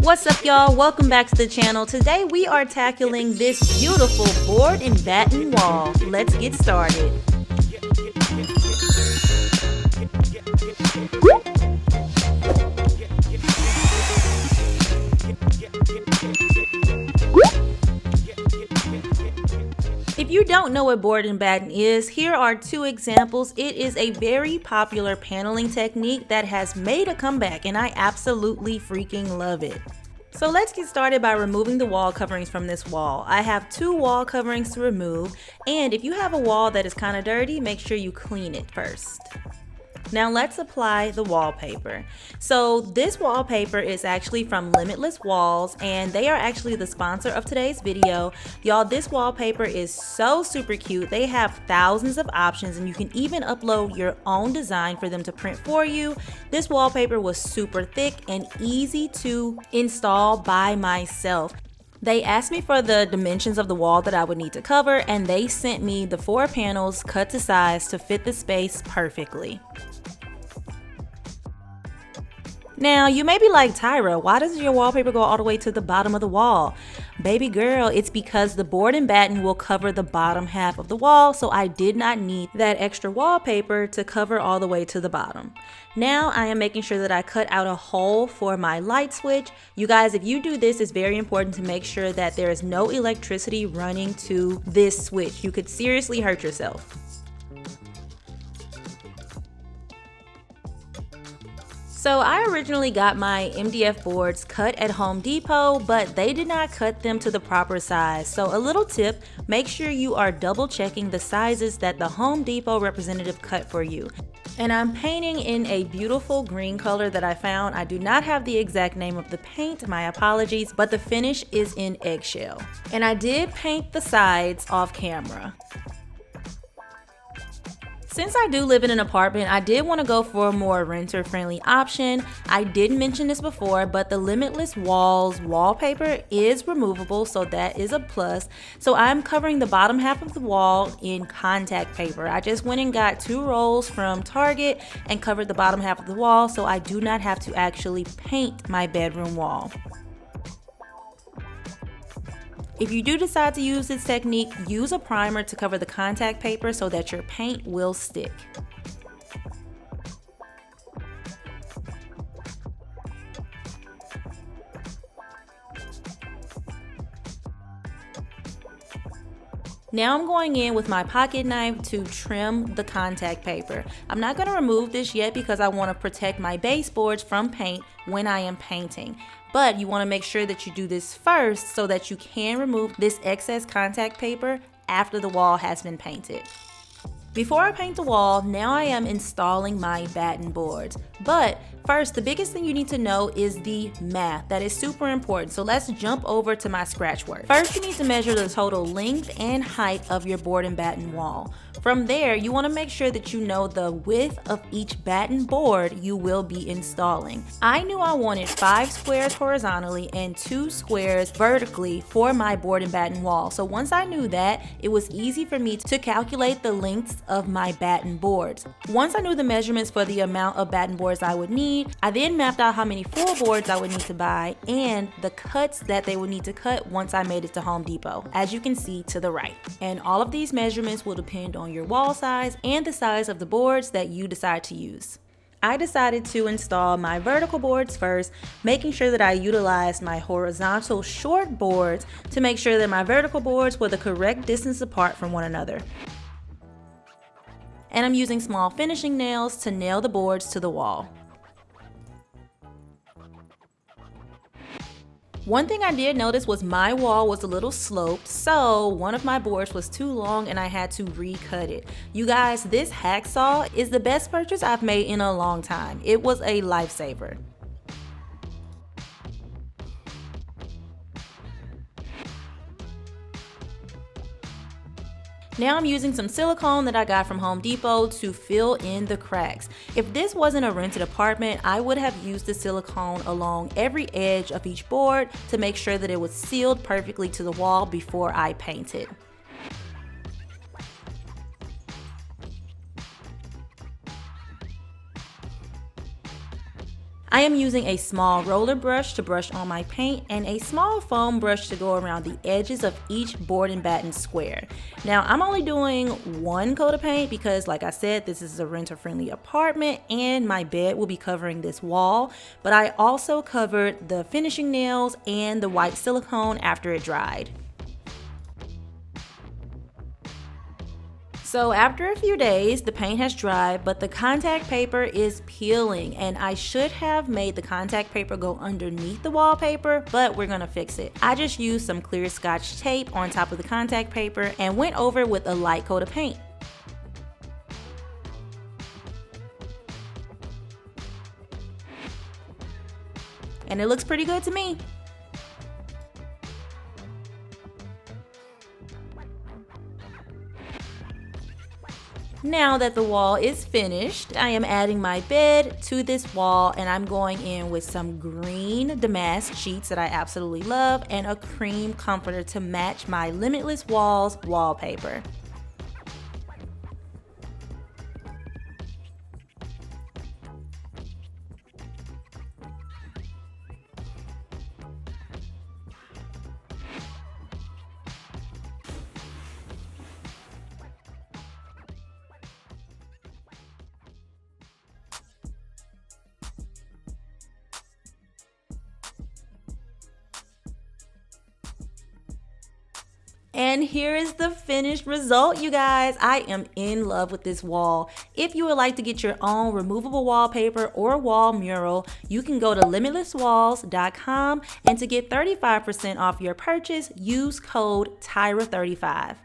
What's up, y'all? Welcome back to the channel. Today we are tackling this beautiful board and batten wall. Let's get started. If you don't know what board and batten is, here are two examples. It is a very popular paneling technique that has made a comeback, and I absolutely freaking love it. So let's get started by removing the wall coverings from this wall. I have two wall coverings to remove, and if you have a wall that is kind of dirty, make sure you clean it first. Now let's apply the wallpaper. So this wallpaper is actually from Limitless walls, and they are actually the sponsor of today's video. Y'all, this wallpaper is so super cute. They have thousands of options, and you can even upload your own design for them to print for you. This wallpaper was super thick and easy to install by myself. They asked me for the dimensions of the wall that I would need to cover, and they sent me the 4 panels cut to size to fit the space perfectly. Now, you may be like, Tyra, why does your wallpaper go all the way to the bottom of the wall? Baby girl, it's because the board and batten will cover the bottom half of the wall, so I did not need that extra wallpaper to cover all the way to the bottom. Now I am making sure that I cut out a hole for my light switch. You guys, if you do this, it's very important to make sure that there is no electricity running to this switch. You could seriously hurt yourself. So I originally got my MDF boards cut at Home Depot, but they did not cut them to the proper size. So a little tip, make sure you are double checking the sizes that the Home Depot representative cut for you. And I'm painting in a beautiful green color that I found. I do not have the exact name of the paint, my apologies, but the finish is in eggshell. And I did paint the sides off camera. Since I do live in an apartment, I did want to go for a more renter-friendly option. I did mention this before, but the Limitless Walls wallpaper is removable, so that is a plus. So I'm covering the bottom half of the wall in contact paper. I just went and got 2 rolls from Target and covered the bottom half of the wall, so I do not have to actually paint my bedroom wall. If you do decide to use this technique, use a primer to cover the contact paper so that your paint will stick. Now I'm going in with my pocket knife to trim the contact paper. I'm not going to remove this yet because I want to protect my baseboards from paint when I am painting. But you want to make sure that you do this first so that you can remove this excess contact paper after the wall has been painted. Before I paint the wall, now I am installing my batten boards. But first, the biggest thing you need to know is the math. That is super important. So let's jump over to my scratch work. First, you need to measure the total length and height of your board and batten wall. From there, you want to make sure that you know the width of each batten board you will be installing. I knew I wanted 5 squares horizontally and 2 squares vertically for my board and batten wall. So once I knew that, it was easy for me to calculate the lengths of my batten boards. Once I knew the measurements for the amount of batten boards I would need, I then mapped out how many full boards I would need to buy and the cuts that they would need to cut once I made it to Home Depot, as you can see to the right. And all of these measurements will depend on your wall size and the size of the boards that you decide to use. I decided to install my vertical boards first, making sure that I utilized my horizontal short boards to make sure that my vertical boards were the correct distance apart from one another. And I'm using small finishing nails to nail the boards to the wall. One thing I did notice was my wall was a little sloped, so one of my boards was too long and I had to recut it. You guys, this hacksaw is the best purchase I've made in a long time. It was a lifesaver. Now I'm using some silicone that I got from Home Depot to fill in the cracks. If this wasn't a rented apartment, I would have used the silicone along every edge of each board to make sure that it was sealed perfectly to the wall before I painted. I am using a small roller brush to brush on my paint and a small foam brush to go around the edges of each board and batten square. Now I'm only doing one coat of paint because, like I said, this is a renter-friendly apartment and my bed will be covering this wall, but I also covered the finishing nails and the white silicone after it dried. So after a few days, the paint has dried, but the contact paper is peeling, and I should have made the contact paper go underneath the wallpaper, but we're gonna fix it. I just used some clear Scotch tape on top of the contact paper and went over with a light coat of paint. And it looks pretty good to me. Now that the wall is finished, I am adding my bed to this wall, and I'm going in with some green damask sheets that I absolutely love and a cream comforter to match my Limitless Walls wallpaper. And here is the finished result, you guys. I am in love with this wall. If you would like to get your own removable wallpaper or wall mural, you can go to limitlesswalls.com, and to get 35% off your purchase, use code Tyra35.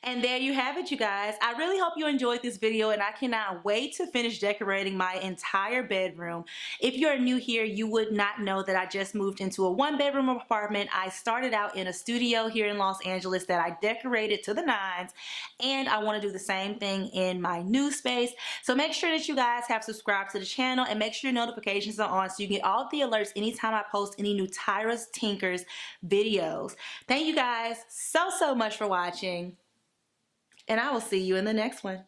And there you have it, you guys. I really hope you enjoyed this video, and I cannot wait to finish decorating my entire bedroom. If you're new here, you would not know that I just moved into a one-bedroom apartment. I started out in a studio here in Los Angeles that I decorated to the nines, and I want to do the same thing in my new space. So make sure that you guys have subscribed to the channel, and make sure your notifications are on so you get all of the alerts anytime I post any new Tyra's Tinkers videos. Thank you guys so much for watching. And I will see you in the next one.